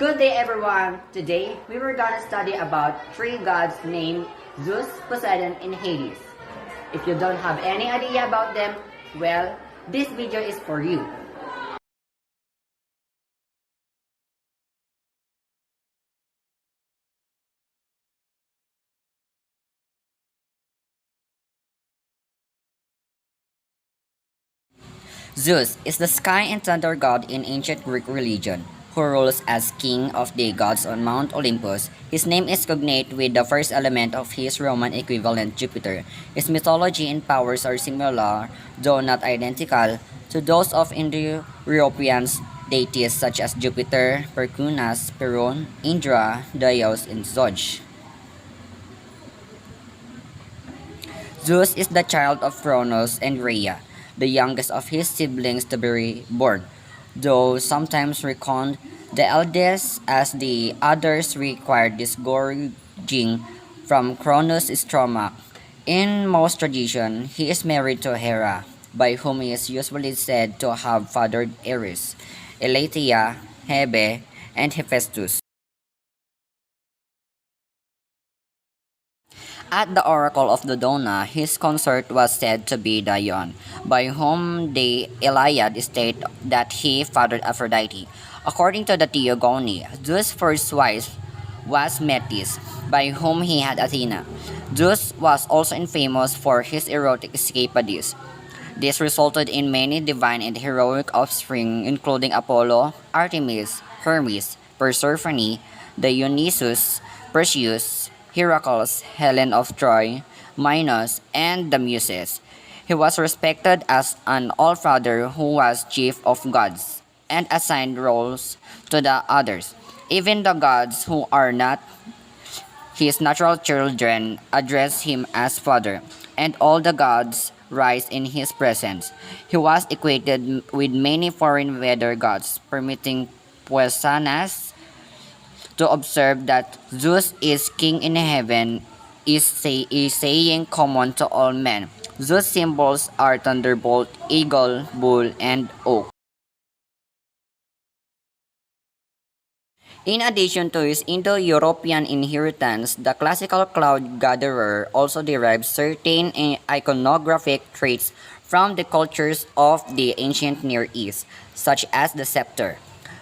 Good day everyone! Today, we were gonna study about three gods named Zeus, Poseidon, and Hades. If you don't have any idea about them, well, this video is for you. Zeus is the sky and thunder god in ancient Greek religion, who rules as king of the gods on Mount Olympus. His name is cognate with the first element of his Roman equivalent Jupiter. His mythology and powers are similar, though not identical, to those of Indo-European deities such as Jupiter, Percunas, Perun, Indra, Dyaus, and Zoj. Zeus is the child of Cronos and Rhea, the youngest of his siblings to be born, though sometimes reckoned the eldest as the others required disgorging from Cronos' stomach. In most tradition, he is married to Hera, by whom he is usually said to have fathered Ares, Elatea, Hebe, and Hephaestus. At the oracle of Dodona, his consort was said to be Dione, by whom the Iliad state that he fathered Aphrodite. According to the Theogony, Zeus' first wife was Metis, by whom he had Athena. Zeus was also infamous for his erotic escapades. This resulted in many divine and heroic offspring, including Apollo, Artemis, Hermes, Persephone, Dionysus, Perseus, Heracles, Helen of Troy, Minos, and the Muses. He was respected as an all-father who was chief of gods and assigned roles to the others. Even the gods who are not his natural children address him as father, and all the gods rise in his presence. He was equated with many foreign weather gods, permitting Pausanias to observe that Zeus is king in heaven is saying common to all men. Zeus' symbols are thunderbolt, eagle, bull, and oak. In addition to his Indo-European inheritance, the classical cloud gatherer also derives certain iconographic traits from the cultures of the ancient Near East, such as the scepter.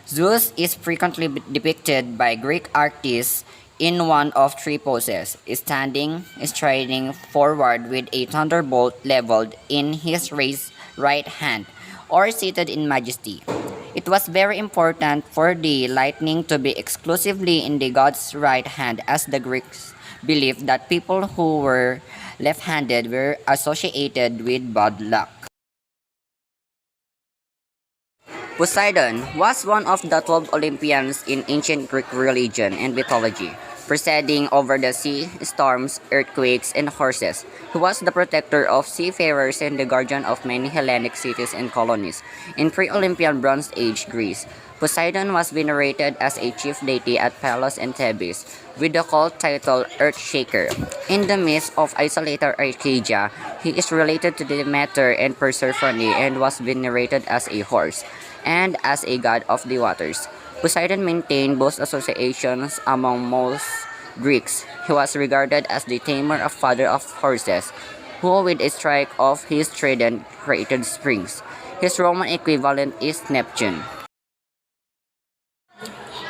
Zeus is frequently depicted by Greek artists in one of three poses: standing, striding forward with a thunderbolt leveled in his raised right hand, or seated in majesty. It was very important for the lightning to be exclusively in the god's right hand, as the Greeks believed that people who were left-handed were associated with bad luck. Poseidon was one of the 12 Olympians in ancient Greek religion and mythology, presiding over the sea, storms, earthquakes, and horses. He was the protector of seafarers and the guardian of many Hellenic cities and colonies. In pre-Olympian Bronze Age Greece, Poseidon was venerated as a chief deity at Palos and Thebes, with the cult title Earthshaker. In the midst of isolated Arcadia, he is related to Demeter and Persephone and was venerated as a horse and as a god of the waters. Poseidon maintained both associations among most Greeks. He was regarded as the tamer and father of horses, who with a strike of his trident created springs. His Roman equivalent is Neptune.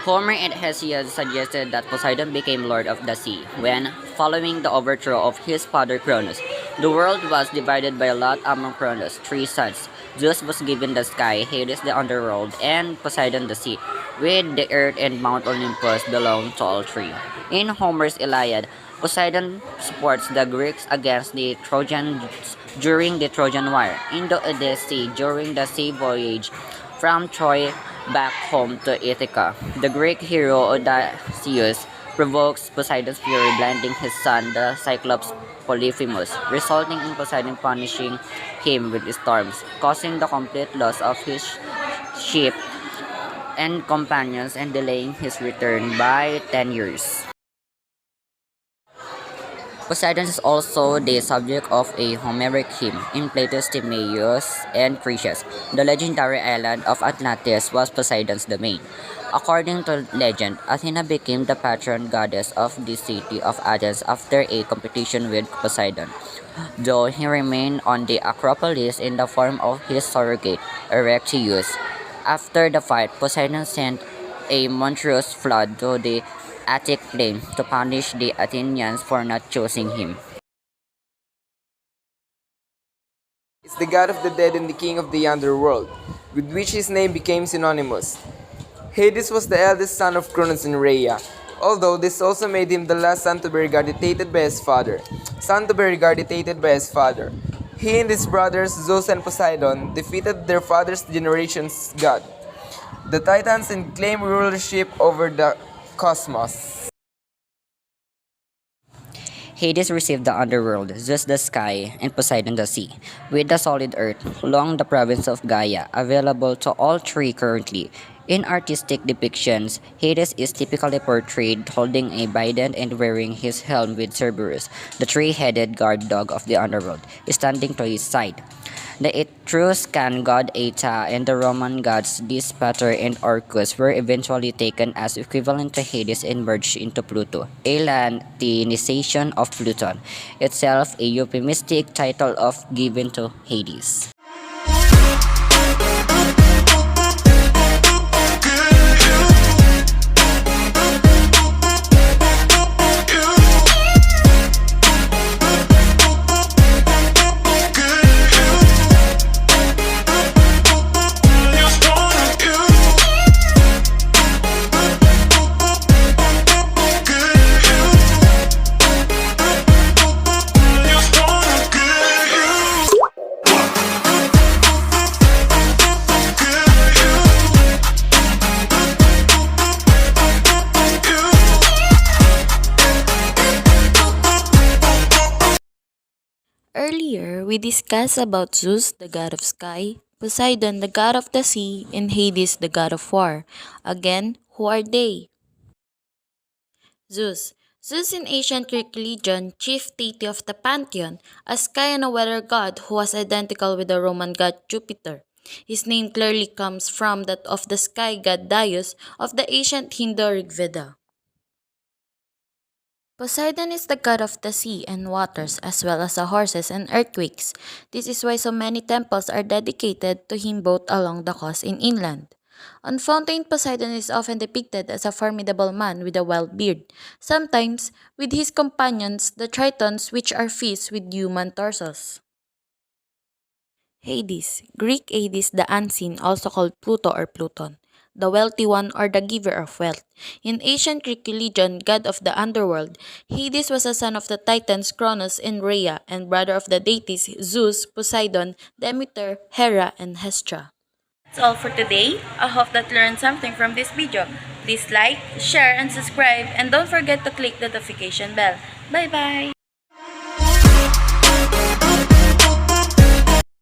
Homer and Hesiod suggested that Poseidon became lord of the sea when, following the overthrow of his father Cronus, the world was divided by a lot among Cronus' three sons. Zeus was given the sky, Hades the underworld, and Poseidon the sea, with the earth and Mount Olympus belong to all three. In Homer's Iliad, Poseidon supports the Greeks against the Trojans during the Trojan War. In the Odyssey, during the sea voyage from Troy back home to Ithaca, the Greek hero Odysseus provokes Poseidon's fury, blinding his son, the Cyclops Polyphemus, resulting in Poseidon punishing him with storms, causing the complete loss of his ship and companions and delaying his return by 10 years. Poseidon is also the subject of a Homeric hymn in Plato's Timaeus and Critias. The legendary island of Atlantis was Poseidon's domain. According to legend, Athena became the patron goddess of the city of Athens after a competition with Poseidon, though he remained on the Acropolis in the form of his surrogate, Erechtheus. After the fight, Poseidon sent a monstrous flood to the Attic plain to punish the Athenians for not choosing him. Is the god of the dead and the king of the underworld, with which his name became synonymous. Hades was the eldest son of Cronus and Rhea, although this also made him the last son to be regurgitated by his father. He and his brothers Zeus and Poseidon defeated their father's generation's god, the Titans, and claimed rulership over the cosmos. Hades received the underworld, Zeus the sky, and Poseidon the sea, with the solid earth, along the province of Gaia, available to all three currently. In artistic depictions, Hades is typically portrayed holding a bident and wearing his helm with Cerberus, the three-headed guard dog of the underworld, standing to his side. The Etruscan god Aita and the Roman gods Dispater and Orcus were eventually taken as equivalent to Hades and merged into Pluto, a Latinization of Pluton, itself a euphemistic title of given to Hades. Earlier, we discussed about Zeus, the god of sky, Poseidon, the god of the sea, and Hades, the god of war. Again, who are they? Zeus. Zeus in ancient Greek religion, chief deity of the pantheon, a sky and a weather god who was identical with the Roman god Jupiter. His name clearly comes from that of the sky god Darius of the ancient Hindu Rig Veda. Poseidon is the god of the sea and waters, as well as the horses and earthquakes. This is why so many temples are dedicated to him both along the coast and inland. On Fountain, Poseidon is often depicted as a formidable man with a wild beard, sometimes with his companions, the Tritons, which are fish with human torsos. Hades, Greek Hades the unseen, also called Pluto or Pluton, the wealthy one or the giver of wealth. In ancient Greek religion, god of the underworld, Hades was a son of the Titans Cronus and Rhea and brother of the deities Zeus, Poseidon, Demeter, Hera, and Hestia. That's all for today. I hope that you learned something from this video. Please like, share, and subscribe, and don't forget to click the notification bell. Bye-bye!